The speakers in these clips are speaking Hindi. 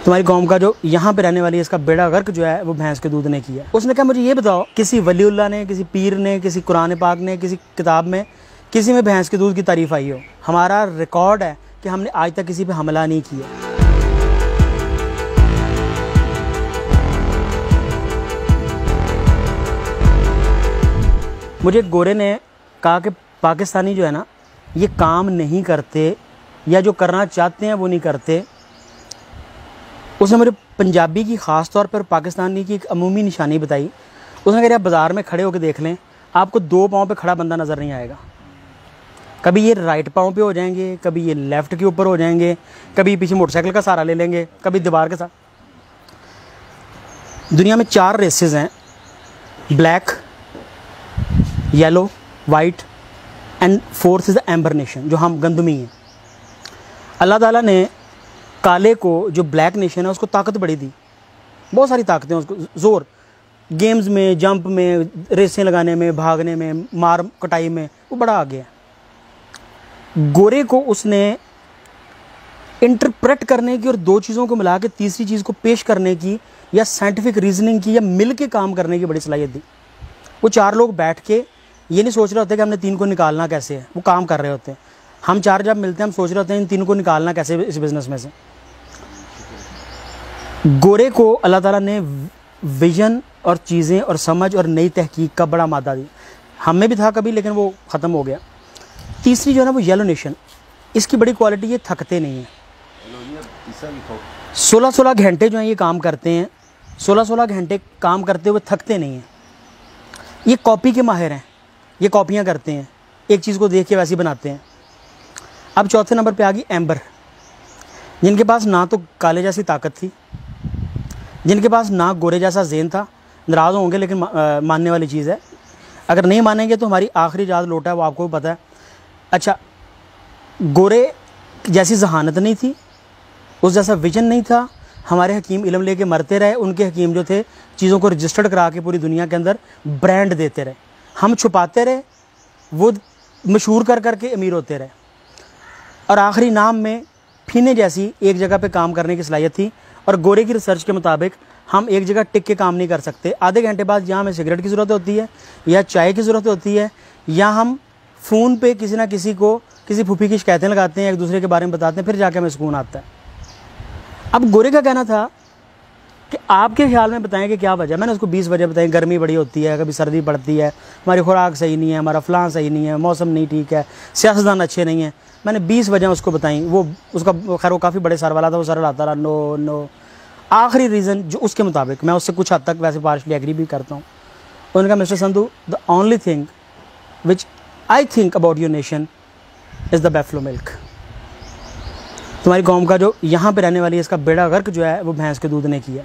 तुम्हारी कौम का जो यहाँ पे रहने वाली है इसका बेड़ा गर्क जो है वो भैंस के दूध ने किया। उसने कहा मुझे ये बताओ, किसी वलीउल्लाह ने, किसी पीर ने, किसी कुरान पाक ने, किसी किताब में, किसी में भैंस के दूध की तारीफ आई हो? हमारा रिकॉर्ड है कि हमने आज तक किसी पे हमला नहीं किया। मुझे गोरे ने कहा कि पाकिस्तानी जो है ना, ये काम नहीं करते या जो करना चाहते हैं वो नहीं करते। उसने मुझे पंजाबी की ख़ास तौर पर पाकिस्तानी की एक अमूमी निशानी बताई। उसने कहा बाज़ार में खड़े होकर देख लें, आपको दो पाँव पे खड़ा बंदा नज़र नहीं आएगा। कभी ये राइट पाँव पे हो जाएंगे, कभी ये लेफ़्ट के ऊपर हो जाएंगे, कभी पीछे मोटरसाइकिल का सहारा ले लेंगे, कभी दीवार के साथ। दुनिया में 4 रेसेस हैं, black, yellow, white and 4th is the amber nation, जो हम गंदमी हैं। अल्लाह ताला ने काले को, जो ब्लैक नेशन है, उसको ताकत बड़ी दी, बहुत सारी ताकतें उसको, ज़ोर, गेम्स में, जंप में, रेसें लगाने में, भागने में, मार कटाई में, वो बड़ा आगे है। गोरे को उसने इंटरप्रेट करने की और 2 चीज़ों को मिला के तीसरी चीज़ को पेश करने की या साइंटिफिक रीजनिंग की या मिल के काम करने की बड़ी सलाहियत दी। वो 4 लोग बैठ के ये नहीं सोच रहे होते कि हमने 3 को निकालना कैसे है, वो काम कर रहे होते हैं। हम 4 जब मिलते हैं हम सोच रहे होते हैं इन 3 को निकालना कैसे इस बिज़नेस में से। गोरे को अल्लाह ताला ने विजन और चीज़ें और समझ और नई तहकीक का बड़ा मादा दी। हम में भी था कभी, लेकिन वो ख़त्म हो गया। तीसरी जो है ना वो येलो नेशन, इसकी बड़ी क्वालिटी, ये थकते नहीं हैं। 16-16 घंटे जो हैं ये काम करते हैं, 16-16 घंटे काम करते हुए थकते नहीं हैं। ये कॉपी के माहिर हैं, ये कॉपियाँ करते हैं, एक चीज़ को देख के वैसे बनाते हैं। अब चौथे नंबर पे आ गई एम्बर, जिनके पास ना तो काले जैसी ताकत थी, जिनके पास ना गोरे जैसा ज़ेन था। नाराज़ होंगे लेकिन मानने वाली चीज़ है। अगर नहीं मानेंगे तो हमारी आखिरी याद लौटा है, वो आपको भी पता है। अच्छा, गोरे जैसी जहानत नहीं थी, उस जैसा विजन नहीं था। हमारे हकीम इल्म लेके मरते रहे, उनके हकीम जो थे चीज़ों को रजिस्टर्ड करा के पूरी दुनिया के अंदर ब्रांड देते रहे। हम छुपाते रहे, वो मशहूर कर करके अमीर होते रहे। और आखिरी नाम में फीने जैसी एक जगह पे काम करने की सलाहियत थी। और गोरे की रिसर्च के मुताबिक हम एक जगह टिक के काम नहीं कर सकते। आधे घंटे बाद या हमें सिगरेट की ज़रूरत होती है, या चाय की ज़रूरत होती है, या हम फ़ोन पे किसी ना किसी को, किसी फूफी की शिकायतें लगाते हैं, एक दूसरे के बारे में बताते हैं, फिर जाके हमें सुकून आता है। अब गोरे का कहना था कि आपके ख्याल में बताएं कि क्या वजह। मैंने उसको 20 वजह बताई। गर्मी बड़ी होती है, कभी सर्दी पड़ती है, हमारी खुराक सही नहीं है, हमारा फलां सही नहीं है, मौसम नहीं ठीक है, सियासतदान अच्छे नहीं हैं। मैंने 20 वजह उसको बताई। वो उसका खैर वो काफ़ी बड़े सर वाला था, वो सर लाता रहा नो। आखिरी रीज़न जो उसके मुताबिक, मैं उससे कुछ हद तक वैसे पार्शली एग्री भी करता हूँ, उन्होंने कहा mister Sandhu, the only thing which I think about your nation is the buffalo milk. तुम्हारी कौम का जो यहाँ पे रहने वाली है इसका बेड़ा गर्क जो है वो भैंस के दूध ने किया।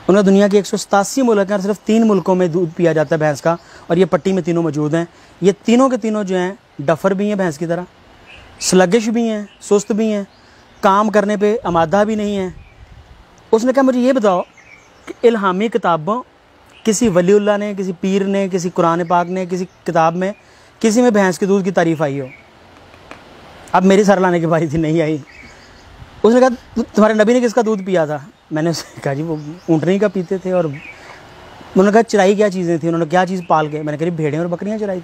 उन्हें दुनिया के 187 मुल्क हैं और सिर्फ 3 मुल्कों में दूध पिया जाता है भैंस का, और ये पट्टी में तीनों मौजूद हैं। ये तीनों के तीनों जो हैं डफर भी हैं भैंस की तरह, स्लगिश भी हैं, सुस्त भी हैं, काम करने पे आमादा भी नहीं है। उसने कहा मुझे ये बताओ कि इल्हामी किताबों, किसी वलीउल्लाह ने, किसी पीर ने, किसी कुरान पाक ने, किसी किताब में, किसी में भैंस के दूध की तारीफ़ आई हो? अब मेरी सर लाने की बारी थी, नहीं आई। उसने कहा तुम्हारे नबी ने किसका दूध पिया था? मैंने उससे कहा जी वो ऊँटनी का पीते थे। और उन्होंने कहा चराई क्या चीज़ें थी, उन्होंने क्या चीज़ पाल के? मैंने कहा भेड़ें और बकरियाँ चराई थी,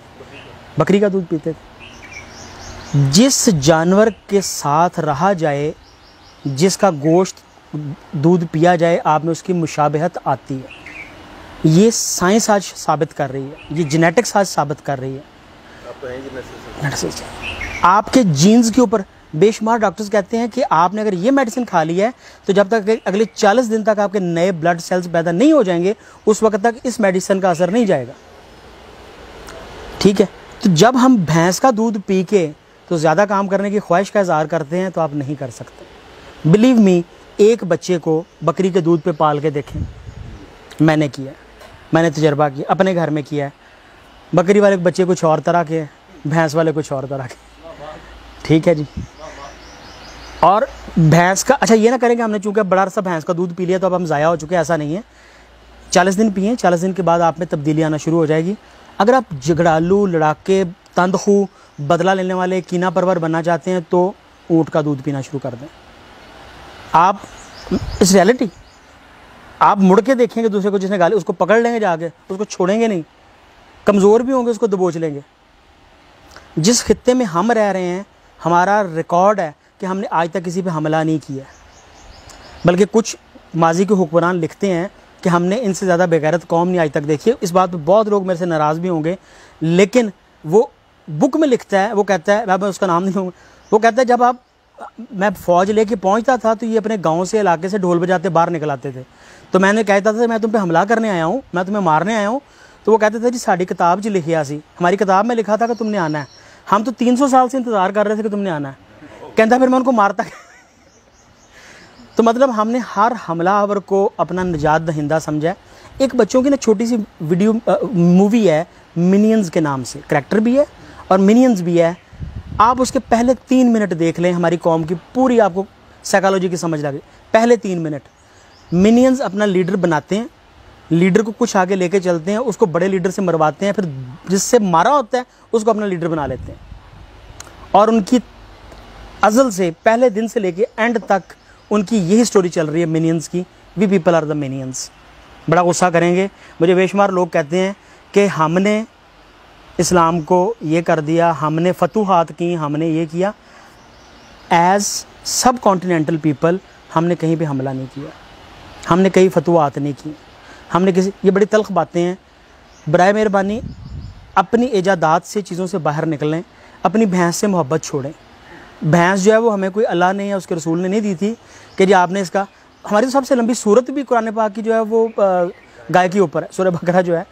बकरी का दूध पीते थे। जिस जानवर के साथ रहा जाए, जिसका गोश्त दूध पिया जाए, आप में उसकी मुशाबहत आती है। ये साइंस आज साबित कर रही है, ये जेनेटिक्स आज साबित कर रही है। आपके जीन्स के ऊपर बेशुमार डॉक्टर्स कहते हैं कि आपने अगर ये मेडिसिन खा ली है तो जब तक अगले 40 दिन तक आपके नए ब्लड सेल्स पैदा नहीं हो जाएंगे, उस वक्त तक इस मेडिसिन का असर नहीं जाएगा। ठीक है, तो जब हम भैंस का दूध पी के तो ज़्यादा काम करने की ख्वाहिश का इज़हार करते हैं तो आप नहीं कर सकते। बिलीव मी, एक बच्चे को बकरी के दूध पे पाल के देखें, मैंने किया, मैंने तजर्बा किया, अपने घर में किया है। बकरी वाले बच्चे कुछ और तरह के, भैंस वाले कुछ और तरह के। ठीक है जी। और भैंस का, अच्छा ये ना करेंगे हमने चूँकि बड़ा अरसा भैंस का दूध पी लिया तो अब हम ज़ाया हो चुके हैं, ऐसा नहीं है। 40 दिन पिए, 40 दिन के बाद आप में तब्दीली आना शुरू हो जाएगी। अगर आप झगड़ालू, लड़ाके, तंदखू, बदला लेने वाले, कीना परवर बनना चाहते हैं तो ऊँट का दूध पीना शुरू कर दें। आप इट्स रियलिटी। आप मुड़ के देखेंगे दूसरे को जिसने गाली, उसको पकड़ लेंगे जाके, उसको छोड़ेंगे नहीं, कमज़ोर भी होंगे उसको दबोच लेंगे। जिस खित्ते में हम रह रहे हैं, हमारा रिकॉर्ड है कि हमने आज तक किसी पे हमला नहीं किया, बल्कि कुछ माजी के हुक्मरान लिखते हैं कि हमने इनसे ज़्यादा बेगैरत कौम नहीं आज तक देखी। इस बात पे बहुत लोग मेरे से नाराज़ भी होंगे, लेकिन वो बुक में लिखता है, वो कहता है, मैं उसका नाम नहीं लूँगा, वो कहता है जब मैं फ़ौज लेके पहुंचता था तो ये अपने गांव से, इलाके से ढोल बजाते बाहर निकल आते थे। तो मैंने कहता था मैं तुम पे हमला करने आया हूँ, मैं तुम्हें मारने आया हूँ। तो वो कहते थे जी साड़ी किताब च लिखिया सी, हमारी किताब में लिखा था कि तुमने आना है, हम तो 300 साल से इंतज़ार कर रहे थे कि तुमने आना है। कहता फिर मैं उनको मारता तो मतलब हमने हर हमलावर को अपना निजात दहिंदा समझा है। एक बच्चों की ना छोटी सी वीडियो मूवी है मिनियंस के नाम से, करैक्टर भी है और मिनियंस भी है। आप उसके पहले 3 मिनट देख लें, हमारी कौम की पूरी आपको साइकोलॉजी की समझ लगे। पहले 3 मिनट मिनियंस अपना लीडर बनाते हैं, लीडर को कुछ आगे लेके चलते हैं, उसको बड़े लीडर से मरवाते हैं, फिर जिससे मारा होता है उसको अपना लीडर बना लेते हैं। और उनकी अज़ल से, पहले दिन से लेके एंड तक उनकी यही स्टोरी चल रही है मिनियंस की। We people are the minions. बड़ा गुस्सा करेंगे, मुझे बेशुमार लोग कहते हैं कि हमने इस्लाम को ये कर दिया, हमने फतूहात की, हमने ये किया। एज सब कॉन्टिनेंटल पीपल हमने कहीं पे हमला नहीं किया, हमने कहीं फतूहात नहीं की, हमने किसी, ये बड़ी तल्ख बातें हैं। बराए मेहरबानी अपनी इजादात से चीज़ों से बाहर निकलें, अपनी भैंस से मोहब्बत छोड़ें। भैंस जो है वो हमें कोई अल्लाह ने या उसके रसूल ने नहीं दी थी कि जी आपने इसका, हमारी सबसे लंबी सूरत भी कुरान पाक की जो है वो गाय के ऊपर है, सूरह बकरा जो है,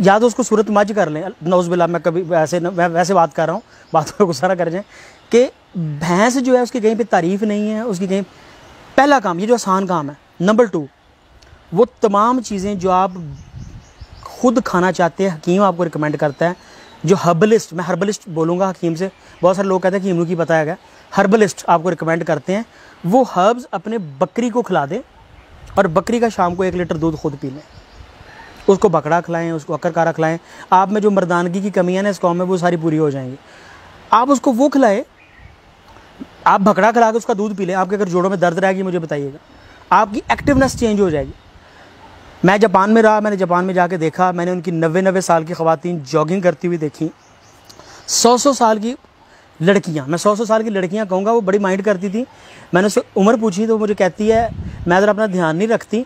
या तो उसको सूरत मज कर लें, नौज़बिल्लाह, मैं कभी वैसे बात कर रहा हूँ, बात को गुस्सा ना कर जाए, कि भैंस जो है उसकी कहीं पे तारीफ़ नहीं है, उसकी कहीं, पहला काम ये जो आसान काम है। नंबर 2, वो तमाम चीज़ें जो आप खुद खाना चाहते हैं, हकीम आपको रिकमेंड करता है, जो हर्बलिस्ट, मैं हर्बलिस्ट बोलूँगा हकीम से, बहुत सारे लोग कहते हैं हकीम की पता है, हर्बलिस्ट आपको रिकमेंड करते हैं, वो हर्ब्स अपने बकरी को खिला दें और बकरी का शाम को 1 लीटर दूध खुद पी लें। उसको बकरा खिलाएं, उसको अक्कर खिलाएं। आप में जो मर्दानगी की कमियां ना इस कौम में, वो सारी पूरी हो जाएंगी। आप उसको वो खिलाएं, आप बकरा खिला के उसका दूध पी लें, आपके अगर जोड़ों में दर्द रहेगी मुझे बताइएगा, आपकी एक्टिवनेस चेंज हो जाएगी। मैं जापान में रहा, मैंने जापान में जाके देखा, मैंने उनकी 90 साल की ख़वातीन जॉगिंग करती हुई देखी। 100 साल की लड़कियाँ, मैं 100 साल की लड़कियाँ कहूँगा, वो बड़ी माइंड करती थी। मैंने उससे उम्र पूछी तो मुझे कहती है मैं ज़रा अपना ध्यान नहीं रखती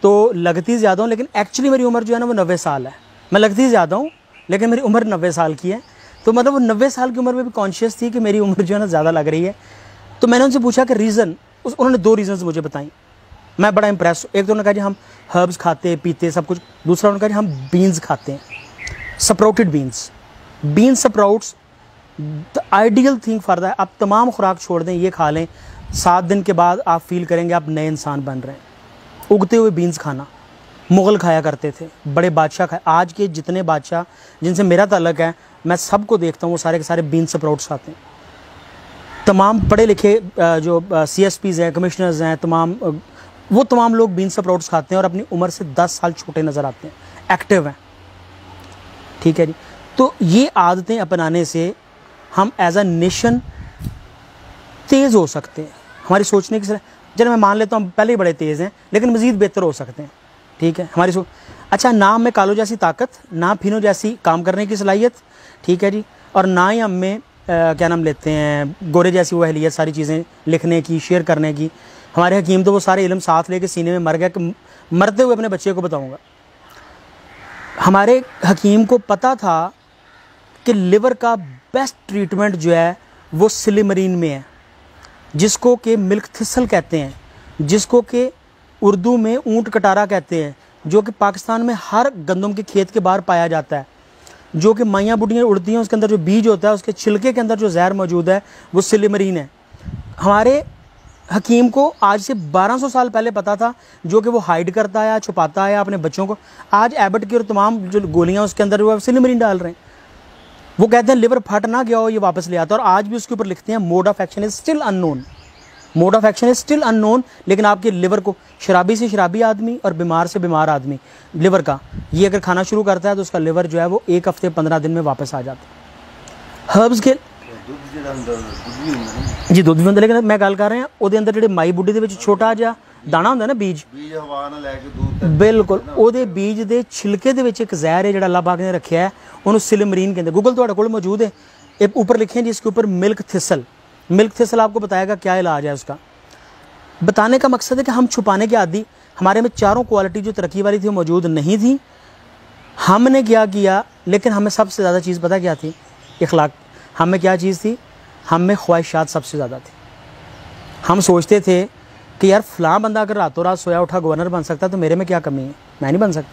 तो लगती ज़्यादा हूँ, लेकिन एक्चुअली मेरी उम्र जो है ना वो 90 साल है। मैं लगती ज़्यादा हूँ लेकिन मेरी उम्र 90 साल की है। तो मतलब वो 90 साल की उम्र में भी कॉन्शियस थी कि मेरी उम्र जो है ना ज़्यादा लग रही है। तो मैंने उनसे पूछा कि रीज़न, उन्होंने 2 रीज़न्स मुझे बताई। मैं बड़ा इंप्रेस, एक तो उन्होंने कहा जी हम हर्ब्स खाते पीते सब कुछ, दूसरा उन्होंने कहा जी हम बीन्स खाते हैं, sprouted beans, bean sprouts the ideal thing for that. आप तमाम खुराक छोड़ दें, ये खा लें, 7 दिन के बाद आप फील करेंगे आप नए इंसान बन रहे हैं। उगते हुए बीन्स खाना, मुग़ल खाया करते थे, बड़े बादशाह खाए। आज के जितने बादशाह जिनसे मेरा ताल्लुक़ है, मैं सबको देखता हूँ वो सारे के सारे बीन स्प्राउट्स खाते हैं। तमाम पढ़े लिखे जो CSPs हैं, कमिश्नर्स हैं, वो तमाम लोग बीन स्प्राउट्स खाते हैं और अपनी उम्र से 10 साल छोटे नज़र आते हैं, एक्टिव हैं। ठीक है जी। तो ये आदतें अपनाने से हम एज अ नेशन तेज़ हो सकते हैं। हमारी सोचने की, चलो मैं मान लेता हूँ हम पहले ही बड़े तेज़ हैं, लेकिन मज़ीद बेहतर हो सकते हैं। ठीक है, हमारी सोच, अच्छा ना में कालो जैसी ताकत, ना फिनो जैसी काम करने की सलाहियत, ठीक है जी, और ना ही हम में क्या नाम लेते हैं, गोरे जैसी वो अहलियत, सारी चीज़ें लिखने की, शेयर करने की। हमारे हकीम तो वो सारे इल्म साथ लेके सीने में मर गया कि मरते हुए अपने बच्चे को बताऊँगा। हमारे हकीम को पता था कि लिवर का बेस्ट ट्रीटमेंट जो है वो सिलिमरीन में है, जिसको कि मिल्क थिसल कहते हैं, जिसको कि उर्दू में ऊंट कटारा कहते हैं, जो कि पाकिस्तान में हर गंदम के खेत के बाहर पाया जाता है, जो कि माइयाँ बुढ़ियाँ उड़ती हैं, उसके अंदर जो बीज होता है, उसके छिलके के अंदर जो जहर मौजूद है वो सिलिमरीन है। हमारे हकीम को आज से 1200 साल पहले पता था, जो कि वो हाइड करता है, छुपाता है अपने बच्चों को। आज एबट की और तमाम जो गोलियाँ उसके अंदर वो सिलिमरीन डाल रहे हैं। वो कहते हैं लिवर फट ना गया हो, ये वापस ले आता है। और आज भी उसके ऊपर लिखते हैं mode of action is still unknown, mode of action is still unknown. लेकिन आपके लिवर को, शराबी से शराबी आदमी और बीमार से बीमार आदमी, लिवर का ये अगर खाना शुरू करता है तो उसका लिवर जो है वो 1 हफ्ते 15 दिन में वापस आ जाता है। हर्ब्स के जी दुध भी होंगे, लेकिन मैं गल कर रहा वो अंदर जो माई बुढ़ी के छोटा जहा दाना होंगे ना बीज बिल्कुल वो बीज के छिलके एक जहर है जो अल्लाह पाक ने रखा है उन्होंने सिलमरीन कहते। गूगल थोड़े को मौजूद है, एक ऊपर लिखे हैं जिसके ऊपर मिल्क थिसल आपको बताएगा क्या इलाज है उसका। बताने का मकसद है कि हम छुपाने के आदि, हमारे में चारों क्वालिटी जो तरक्की वाली थी वो मौजूद नहीं थी। हमने क्या किया, लेकिन हमें सबसे ज़्यादा चीज़ पता क्या थी, इखलाक। हमें क्या चीज़ थी, हम में ख्वाहिशात सबसे ज़्यादा थी। हम सोचते थे कि यार फ़लाँ बंदा अगर रातों रात सोया उठा गवर्नर बन सकता तो मेरे में क्या कमी है, मैं नहीं बन सकता।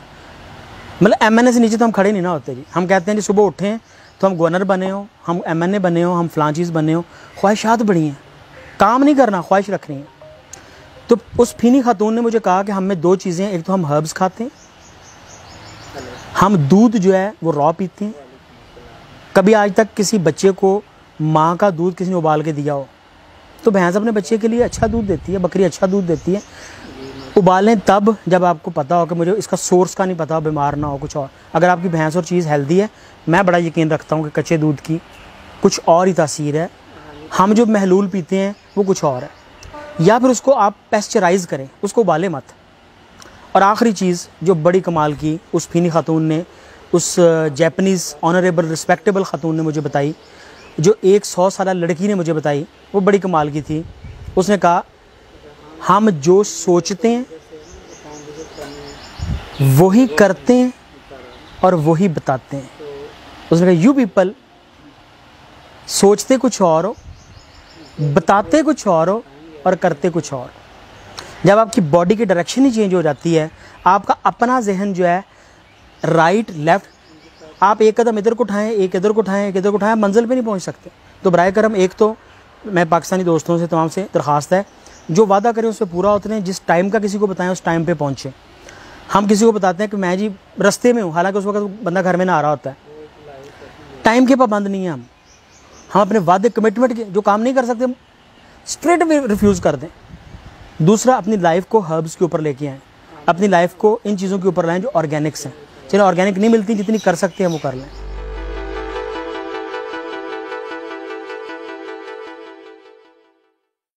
मतलब MNA से नीचे तो हम खड़े नहीं ना होते जी। हम कहते हैं जी सुबह उठें तो हम गवर्नर बने हो, हम MNA बने हो, हम फ़लाँ चीज़ बने हो। ख्वाहिशात बड़ी हैं, काम नहीं करना, ख्वाहिश रखनी है। तो उस फीनी खातून ने मुझे कहा कि हम में दो चीज़ें हैं, एक तो हम हर्ब्स खाते हैं, हम दूध जो है वो रॉ पीते हैं। कभी आज तक किसी बच्चे को माँ का दूध किसी ने उबाल के दिया हो तो भैंस अपने बच्चे के लिए अच्छा दूध देती है, बकरी अच्छा दूध देती है। उबालें तब जब आपको पता हो कि मुझे इसका सोर्स का नहीं पता हो, बीमार ना हो कुछ और। अगर आपकी भैंस और चीज़ हेल्दी है, मैं बड़ा यकीन रखता हूँ कि कच्चे दूध की कुछ और ही तासीर है। हम जो महलूल पीते हैं वो कुछ और है। या फिर उसको आप पेस्चराइज करें, उसको उबालें मत। और आखिरी चीज़ जो बड़ी कमाल की उस फीनी खातून ने, उस जैपनीज़ ऑनरेबल रिस्पेक्टेबल खातून ने मुझे बताई, जो एक 100 साल लड़की ने मुझे बताई, वो बड़ी कमाल की थी। उसने कहा हम जो सोचते हैं वही करते हैं और वही बताते हैं। उसने कहा यू पीपल सोचते कुछ और हो, बताते कुछ और हो और करते कुछ और। जब आपकी बॉडी की डायरेक्शन ही चेंज हो जाती है, आपका अपना जहन जो है राइट लेफ्ट, आप एक कदम इधर को उठाएं, एक इधर को उठाएं, एक इधर को उठाएं, मंजिल पे नहीं पहुंच सकते। तो बराए करम, एक तो मैं पाकिस्तानी दोस्तों से तमाम से दरख्वास्त है, जो वादा करें उस पर पूरा उतरें। जिस टाइम का किसी को बताएं उस टाइम पे पहुँचें। हम किसी को बताते हैं कि मैं जी रास्ते में हूँ, हालांकि उस वक्त बंदा घर में ना आ रहा होता है। टाइम के पाबंद नहीं है हम अपने वादे कमिटमेंट के जो काम नहीं कर सकते हम स्ट्रेट में रिफ्यूज़ कर दें। दूसरा, अपनी लाइफ को हर्ब्स के ऊपर लेके आएँ, अपनी लाइफ को इन चीज़ों के ऊपर लाएँ जो ऑर्गेनिक्स हैं। चलो ऑर्गेनिक नहीं मिलती, जितनी कर सकते हैं वो कर लें।